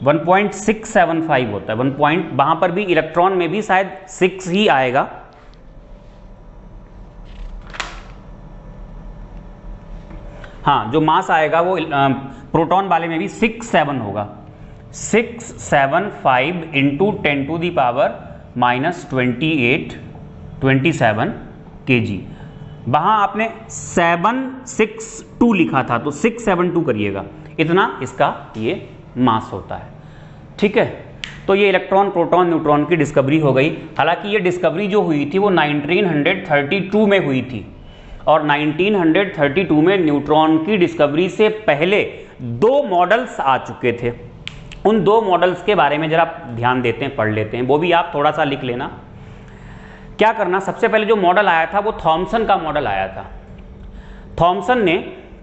1.675 होता है। वहां पर भी इलेक्ट्रॉन में भी शायद 6 ही आएगा। हाँ, जो मास आएगा वो प्रोटॉन वाले में भी 6-7 होगा। 675 इंटू 10⁻⁻28 kg। वहां आपने 762 लिखा था तो 672 करिएगा, इतना इसका ये मास होता है। ठीक है, तो ये इलेक्ट्रॉन प्रोटॉन न्यूट्रॉन की डिस्कवरी हो गई। हालांकि ये डिस्कवरी जो हुई थी वो 1932 में हुई थी, और 1932 में न्यूट्रॉन की डिस्कवरी से पहले 2 मॉडल्स आ चुके थे। उन 2 मॉडल्स के बारे में जरा ध्यान देते हैं, पढ़ लेते हैं, वो भी आप थोड़ा सा लिख लेना। क्या करना, सबसे पहले जो मॉडल आया था वो थॉमसन का मॉडल आया था। थॉमसन ने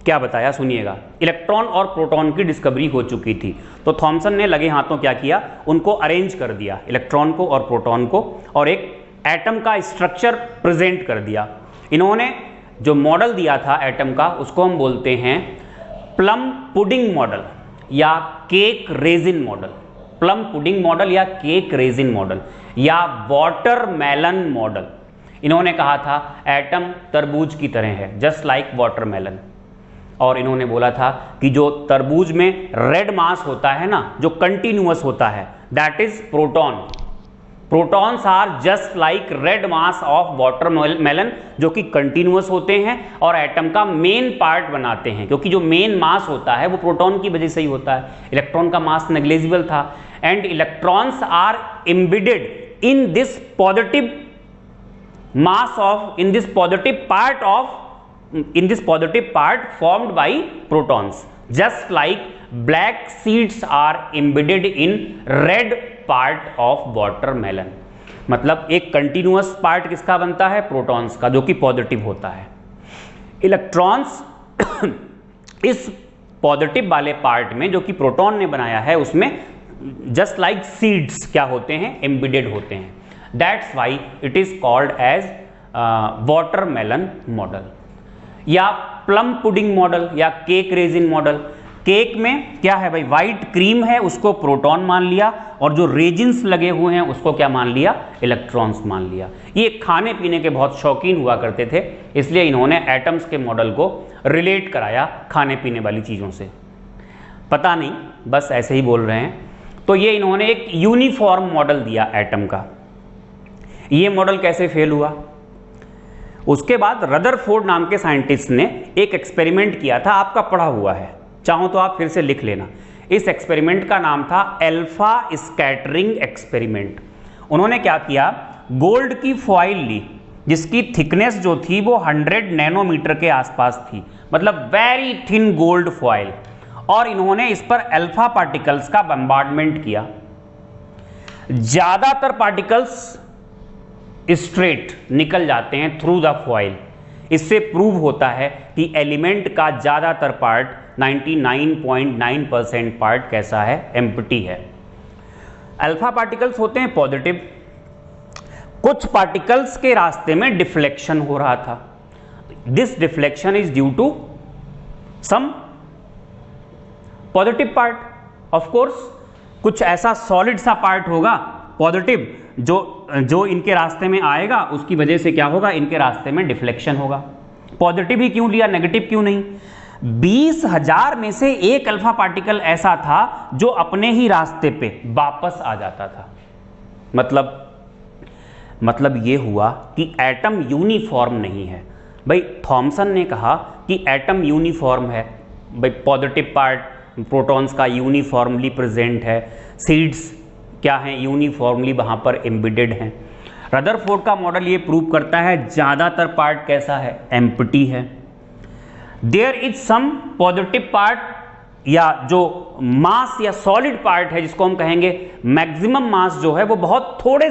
क्या बताया सुनिएगा। इलेक्ट्रॉन और प्रोटॉन की डिस्कवरी हो चुकी थी, तो थॉमसन ने लगे हाथों क्या किया, उनको अरेंज कर दिया, इलेक्ट्रॉन को और प्रोटॉन को, और एक एटम का स्ट्रक्चर प्रेजेंट कर दिया। इन्होंने जो मॉडल दिया था एटम का, उसको हम बोलते हैं प्लम पुडिंग मॉडल या cake raisin model. Plum pudding model या केक रेजिन मॉडल या वाटरमेलन मॉडल। इन्होंने कहा था एटम तरबूज की तरह है, जस्ट लाइक वाटरमेलन। और इन्होंने बोला था कि जो तरबूज में रेड मास होता है ना, जो कंटिन्यूअस होता है, that is proton. Protons are just like red mass of watermelon, जो कि कंटिन्यूअस होते हैं और एटम का मेन पार्ट बनाते हैं, क्योंकि जो मेन मास होता है वो प्रोटॉन की वजह से ही होता है। इलेक्ट्रॉन का मास नेग्लिजिबल था, and electrons are embedded in this positive mass of, in this positive part formed by protons, just like black seeds are embedded in red part of watermelon. मतलब एक continuous part किसका बनता है, protons का, जो कि positive होता है। इलेक्ट्रॉन्स इस पॉजिटिव वाले पार्ट में जो कि प्रोटॉन ने बनाया है, उसमें जस्ट लाइक सीड्स क्या होते हैं, एम्बेडेड होते हैं। That's why it is called as watermelon model या प्लम पुडिंग मॉडल या केक रेजिन मॉडल। केक में क्या है भाई, व्हाइट क्रीम है, उसको प्रोटॉन मान लिया, और जो रेजिन्स लगे हुए हैं उसको क्या मान लिया, इलेक्ट्रॉन्स मान लिया। ये खाने पीने के बहुत शौकीन हुआ करते थे, इसलिए इन्होंने एटम्स के मॉडल को रिलेट कराया खाने पीने वाली चीज़ों से। पता नहीं, बस ऐसे ही बोल रहे हैं। तो ये इन्होंने एक यूनिफॉर्म मॉडल दिया एटम का। ये मॉडल कैसे फेल हुआ, उसके बाद रदरफोर्ड नाम के साइंटिस्ट ने एक एक्सपेरिमेंट किया था, आपका पढ़ा हुआ है, चाहो तो आप फिर से लिख लेना। इस एक्सपेरिमेंट का नाम था अल्फा स्कैटरिंग एक्सपेरिमेंट। उन्होंने क्या किया, गोल्ड की फॉइल ली, जिसकी थिकनेस जो थी वो 100 नैनोमीटर के आसपास थी, मतलब वेरी थिन गोल्ड फॉइल, और इन्होंने इस पर अल्फा पार्टिकल्स का बम्बार्डमेंट किया। ज्यादातर पार्टिकल्स स्ट्रेट निकल जाते हैं थ्रू द फॉइल। इससे प्रूव होता है कि एलिमेंट का ज्यादातर पार्ट 99.9% पार्ट कैसा है, एम्प्टी है। अल्फा पार्टिकल्स होते हैं पॉजिटिव। कुछ पार्टिकल्स के रास्ते में डिफ्लेक्शन हो रहा था। This deflection is due to some positive part. Of course कुछ ऐसा सॉलिड सा पार्ट होगा पॉजिटिव जो इनके रास्ते में आएगा, उसकी वजह से क्या होगा, इनके रास्ते में डिफ्लेक्शन होगा। पॉजिटिव ही क्यों लिया, नेगेटिव क्यों नहीं? 20,000 में से एक अल्फा पार्टिकल ऐसा था जो अपने ही रास्ते पे वापस आ जाता था। मतलब ये हुआ कि एटम यूनिफॉर्म नहीं है। भाई थॉमसन ने कहा कि एटम यूनिफॉर्म है, भाई पॉजिटिव पार्ट प्रोटॉन्स का यूनिफॉर्मली प्रेजेंट है, सीड्स क्या हैं, यूनिफॉर्मली वहां पर एम्बेडेड हैं। रदरफोर्ड का मॉडल ये प्रूव करता है ज्यादातर पार्ट कैसा है, एम्प्टी है। There is some positive part, या जो मास या सॉलिड पार्ट है जिसको हम कहेंगे मैक्सिमम मास जो है वो बहुत थोड़े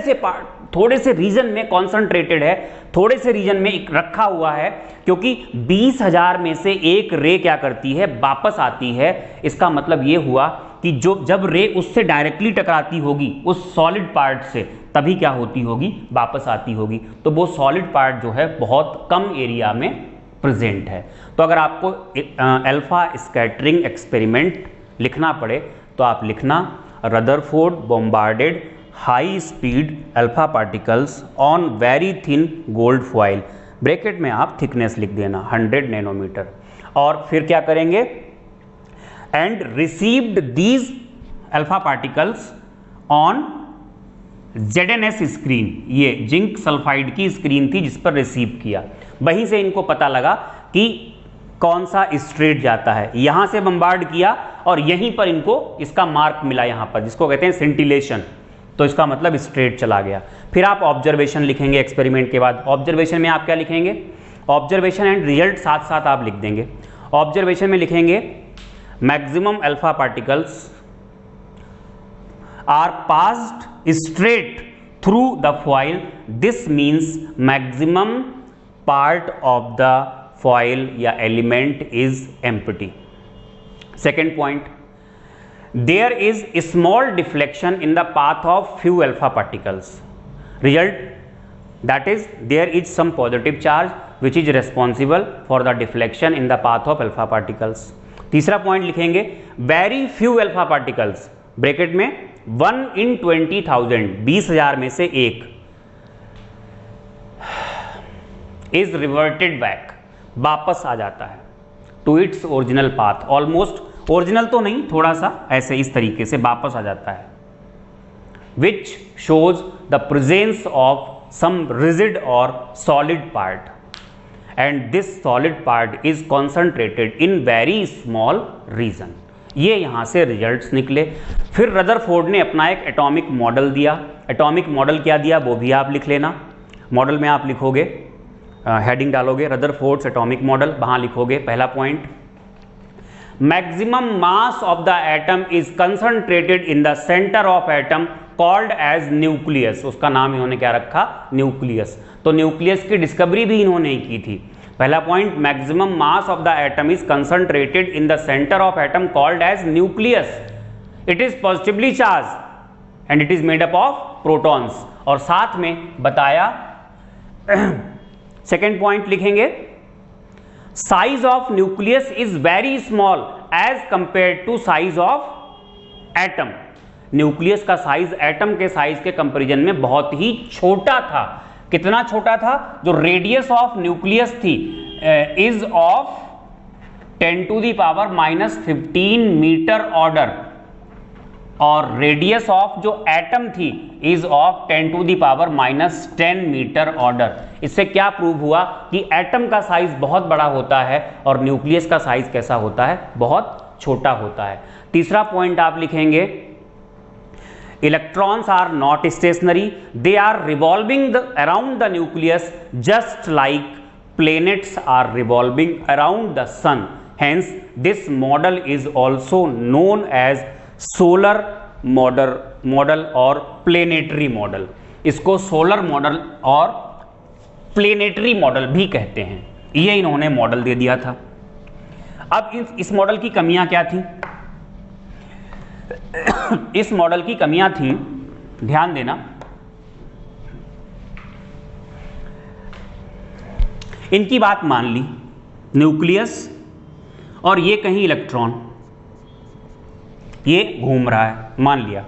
से रीजन में कॉन्सेंट्रेटेड है, थोड़े से रीजन में रखा हुआ है, क्योंकि 20,000 में से एक रे क्या करती है, वापस आती है। इसका मतलब ये हुआ कि जब रे उससे डायरेक्टली टकराती होगी उस सॉलिड पार्ट से, तभी क्या होती होगी, वापस आती होगी। तो वो सॉलिड पार्ट जो है बहुत कम एरिया में प्रेजेंट है। तो अगर आपको अल्फा स्कैटरिंग एक्सपेरिमेंट लिखना पड़े तो आप लिखना Rutherford bombarded high speed alpha particles on very thin gold foil, bracket में आप थिकनेस लिख देना 100 नैनोमीटर, और फिर क्या करेंगे, and received these alpha particles on ZNS screen, ये जिंक सल्फाइड की स्क्रीन थी जिस पर रिसीव किया। वहीं से इनको पता लगा कि कौन सा स्ट्रेट जाता है, यहां से बम्बार्ड किया और यहीं पर इनको इसका मार्क मिला यहां पर, जिसको कहते हैं सेंटिलेशन, तो इसका मतलब स्ट्रेट चला गया। फिर आप ऑब्जर्वेशन लिखेंगे एक्सपेरिमेंट के बाद। ऑब्जर्वेशन में आप क्या लिखेंगे, ऑब्जर्वेशन एंड रिजल्ट साथ साथ आप लिख देंगे। ऑब्जर्वेशन में लिखेंगे maximum alpha particles are passed straight through the foil, this means maximum part of the foil या element is empty. Second point, there is a small deflection in the path of few alpha particles. Result, that is there is some positive charge which is responsible for the deflection in the path of alpha particles. तीसरा point लिखेंगे very few alpha particles, bracket में 1 in 20,000, 20,000 में से एक, is reverted back, वापस आ जाता है to its original path, almost original तो नहीं, थोड़ा सा ऐसे इस तरीके से वापस आ जाता है, which shows the presence of some rigid और solid part, and this solid part is concentrated in very small region. ये यहाँ से रिजल्ट्स निकले। फिर रदरफोर्ड ने अपना एक एटॉमिक मॉडल दिया। एटॉमिक मॉडल क्या दिया वो भी आप लिख लेना। मॉडल में आप लिखोगे, हेडिंग डालोगे रदरफोर्ड्स एटॉमिक मॉडल, वहाँ लिखोगे पहला point, maximum mass of the atom is concentrated in the centre of atom called as nucleus. उसका नाम इन्होंने क्या रखा, न्यूक्लियस। तो न्यूक्लियस की डिस्कवरी भी इन्होंने ही की थी। पहला point, maximum mass of the atom is concentrated in the centre of atom called as nucleus, it is positively charge and it is made up of protons, और साथ में बताया सेकेंड पॉइंट लिखेंगे, size of nucleus is very small as compare to size of atom. Nucleus का size atom के size के comparison में बहुत ही छोटा था। कितना छोटा था, जो रेडियस ऑफ न्यूक्लियस थी इज ऑफ 10⁻⁻15 मीटर ऑर्डर, और रेडियस ऑफ जो एटम थी इज ऑफ 10⁻⁻10 मीटर ऑर्डर। इससे क्या प्रूव हुआ कि एटम का साइज बहुत बड़ा होता है और न्यूक्लियस का साइज कैसा होता है, बहुत छोटा होता है। तीसरा पॉइंट आप लिखेंगे, electrons are not stationary, they are revolving around the nucleus just like planets are revolving around the sun, hence this model is also known as solar model और planetary model। इसको solar model और planetary model भी कहते हैं। ये इन्होंने model दे दिया था। अब इस मॉडल की कमियां क्या थी, इस मॉडल की कमियां थी, ध्यान देना, इनकी बात मान ली, न्यूक्लियस और ये कहीं इलेक्ट्रॉन, ये घूम रहा है, मान लिया।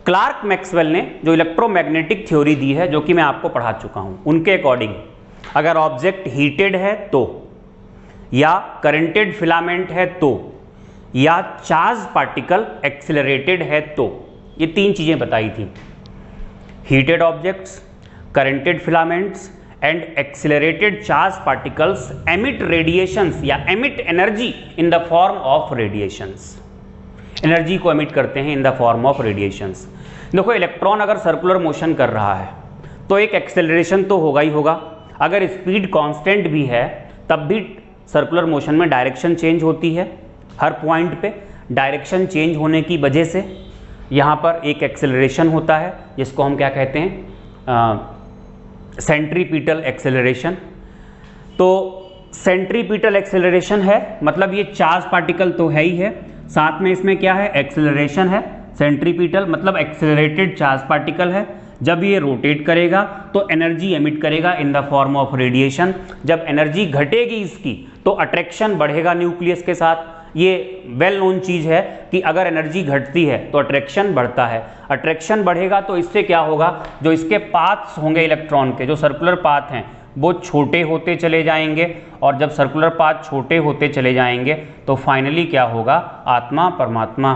क्लार्क मैक्सवेल ने जो इलेक्ट्रोमैग्नेटिक थ्योरी दी है, जो कि मैं आपको पढ़ा चुका हूं, उनके अकॉर्डिंग अगर ऑब्जेक्ट हीटेड है तो, या करंटेड फिलामेंट है तो, या चार्ज पार्टिकल एक्सेलरेटेड है तो, ये तीन चीजें बताई थी, heated objects, currented filaments and accelerated charge particles emit radiations या emit energy in the form of radiations, energy को एमिट करते हैं in the form of radiations. देखो, इलेक्ट्रॉन अगर सर्कुलर मोशन कर रहा है तो एक एक्सेलरेशन तो होगा ही होगा, अगर स्पीड कांस्टेंट भी है तब भी सर्कुलर मोशन में डायरेक्शन चेंज होती है। हर पॉइंट पे डायरेक्शन चेंज होने की वजह से यहाँ पर एक एक्सेलरेशन होता है, जिसको हम क्या कहते हैं, सेंट्रीपिटल एक्सेलरेशन। तो सेंट्रीपिटल एक्सेलरेशन है, मतलब ये चार्ज पार्टिकल तो है ही है, साथ में इसमें क्या है, एक्सेलरेशन है। सेंट्रीपिटल मतलब एक्सेलरेटेड चार्ज पार्टिकल है। जब ये रोटेट करेगा तो एनर्जी एमिट करेगा इन द फॉर्म ऑफ रेडिएशन। जब एनर्जी घटेगी इसकी तो अट्रैक्शन बढ़ेगा न्यूक्लियस के साथ, ये वेल नोन चीज़ है कि अगर एनर्जी घटती है तो अट्रैक्शन बढ़ता है, अट्रैक्शन बढ़ेगा तो इससे क्या होगा, जो इसके पाथ्स होंगे इलेक्ट्रॉन के, जो सर्कुलर पाथ हैं वो छोटे होते चले जाएंगे, और जब सर्कुलर पाथ छोटे होते चले जाएंगे तो फाइनली क्या होगा, आत्मा परमात्मा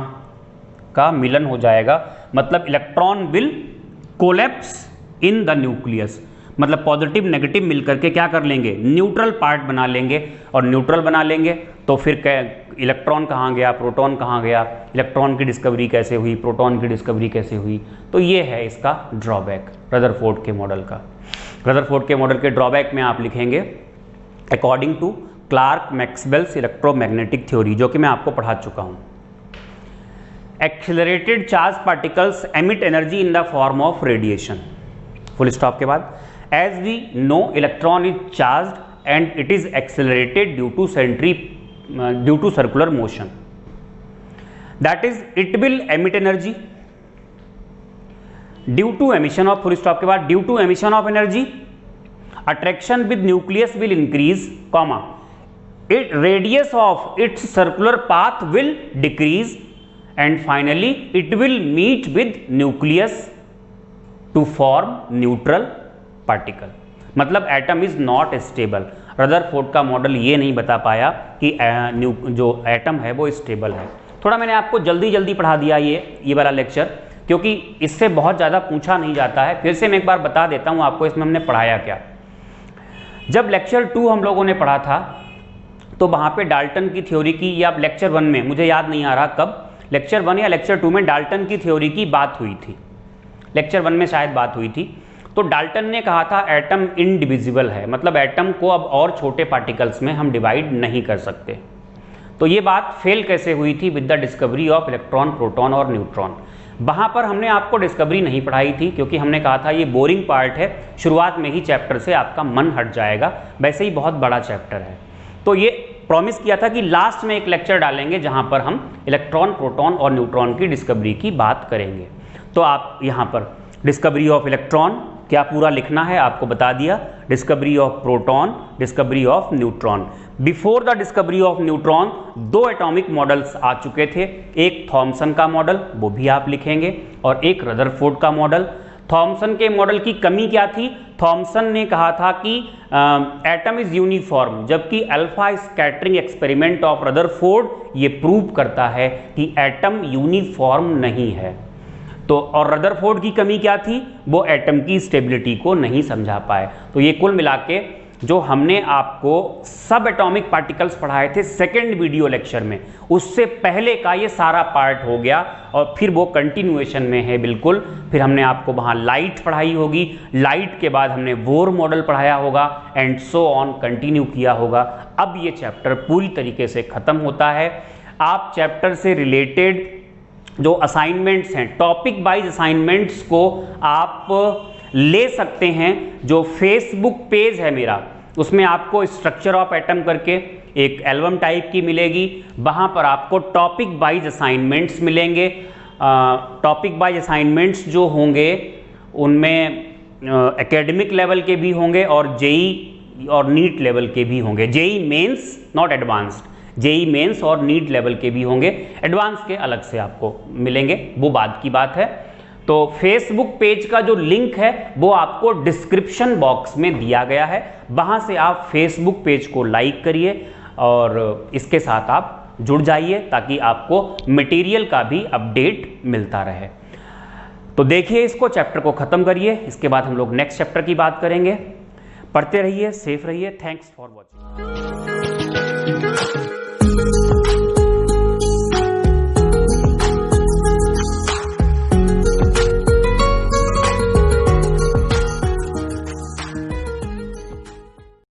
का मिलन हो जाएगा। मतलब electron will collapse in the nucleus, मतलब पॉजिटिव नेगेटिव मिलकर के क्या कर लेंगे, न्यूट्रल पार्ट बना लेंगे, और न्यूट्रल बना लेंगे तो फिर इलेक्ट्रॉन कहाँ गया, प्रोटॉन कहाँ गया, इलेक्ट्रॉन की डिस्कवरी कैसे हुई, प्रोटॉन की डिस्कवरी कैसे हुई। तो ये है इसका ड्रॉबैक रदरफोर्ड के मॉडल का। रदरफोर्ड के मॉडल के ड्रॉबैक में आप लिखेंगे according to Clerk Maxwell's electromagnetic theory, जो कि मैं आपको पढ़ा चुका हूँ। Accelerated charge particles emit energy in the form of radiation, full stop के बाद। As we know, electron is charged and it is accelerated due to circular motion. That is, it will emit energy due to emission of, full stop के बाद, due to emission of energy, attraction with nucleus will increase, comma, its radius of its circular path will decrease, and finally it will meet with nucleus to form neutral particle. मतलब atom is not stable. Rutherford का model ये नहीं बता पाया कि जो atom है वो स्टेबल है। थोड़ा मैंने आपको जल्दी पढ़ा दिया ये वाला लेक्चर, क्योंकि इससे बहुत ज़्यादा पूछा नहीं जाता है। फिर से मैं एक बार बता देता हूँ आपको इसमें हमने पढ़ाया क्या। जब लेक्चर 2 हम लोगों ने पढ़ा था तो वहाँ पे डाल्टन की थ्योरी की, या लेक्चर 1 में, मुझे याद नहीं आ रहा कब, लेक्चर 1 या लेक्चर 2 में डाल्टन की थ्योरी की बात हुई थी। लेक्चर 1 में शायद बात हुई थी। तो डाल्टन ने कहा था एटम इनडिविजिबल है, मतलब एटम को अब और छोटे पार्टिकल्स में हम डिवाइड नहीं कर सकते। तो ये बात फेल कैसे हुई थी, with the discovery of electron, proton और न्यूट्रॉन। वहाँ पर हमने आपको डिस्कवरी नहीं पढ़ाई थी, क्योंकि हमने कहा था ये बोरिंग पार्ट है, शुरुआत में ही चैप्टर से आपका मन हट जाएगा, वैसे ही बहुत बड़ा चैप्टर है। तो ये प्रॉमिस किया था कि लास्ट में एक लेक्चर डालेंगे जहाँ पर हम इलेक्ट्रॉन, प्रोटॉन और न्यूट्रॉन की डिस्कवरी की बात करेंगे। तो आप यहाँ पर डिस्कवरी ऑफ इलेक्ट्रॉन क्या पूरा लिखना है आपको बता दिया, discovery of proton, discovery of neutron. Before the discovery of neutron 2 atomic models आ चुके थे, एक थॉमसन का मॉडल, वो भी आप लिखेंगे, और एक रदरफोर्ड का मॉडल। थॉमसन के मॉडल की कमी क्या थी, थॉमसन ने कहा था कि एटम इज यूनिफॉर्म, जबकि alpha scattering experiment of Rutherford ये प्रूव करता है कि एटम यूनिफॉर्म नहीं है। तो और रदरफोर्ड की कमी क्या थी, वो एटम की स्टेबिलिटी को नहीं समझा पाए। तो ये कुल मिला के जो हमने आपको सब एटॉमिक पार्टिकल्स पढ़ाए थे सेकेंड वीडियो लेक्चर में, उससे पहले का ये सारा पार्ट हो गया, और फिर वो कंटिन्यूएशन में है बिल्कुल। फिर हमने आपको वहाँ लाइट पढ़ाई होगी, लाइट के बाद हमने बोर मॉडल पढ़ाया होगा, एंड सो ऑन कंटिन्यू किया होगा। अब ये चैप्टर पूरी तरीके से ख़त्म होता है। आप चैप्टर से रिलेटेड जो असाइनमेंट्स हैं, टॉपिक वाइज असाइनमेंट्स को आप ले सकते हैं। जो फेसबुक पेज है मेरा, उसमें आपको स्ट्रक्चर ऑफ एटम करके एक एल्बम टाइप की मिलेगी, वहाँ पर आपको टॉपिक वाइज असाइनमेंट्स मिलेंगे। टॉपिक वाइज असाइनमेंट्स जो होंगे उनमें एकेडमिक लेवल के भी होंगे और जेई और नीट लेवल के भी होंगे। JEE Mains not advanced, JEE Mains और नीट लेवल के भी होंगे, एडवांस के अलग से आपको मिलेंगे, वो बाद की बात है। तो फेसबुक पेज का जो लिंक है वो आपको डिस्क्रिप्शन बॉक्स में दिया गया है, वहाँ से आप फेसबुक पेज को लाइक करिए और इसके साथ आप जुड़ जाइए, ताकि आपको मटेरियल का भी अपडेट मिलता रहे। तो देखिए, इसको चैप्टर को ख़त्म करिए, इसके बाद हम लोग नेक्स्ट चैप्टर की बात करेंगे। पढ़ते रहिए, सेफ रहिए। Thanks for watching.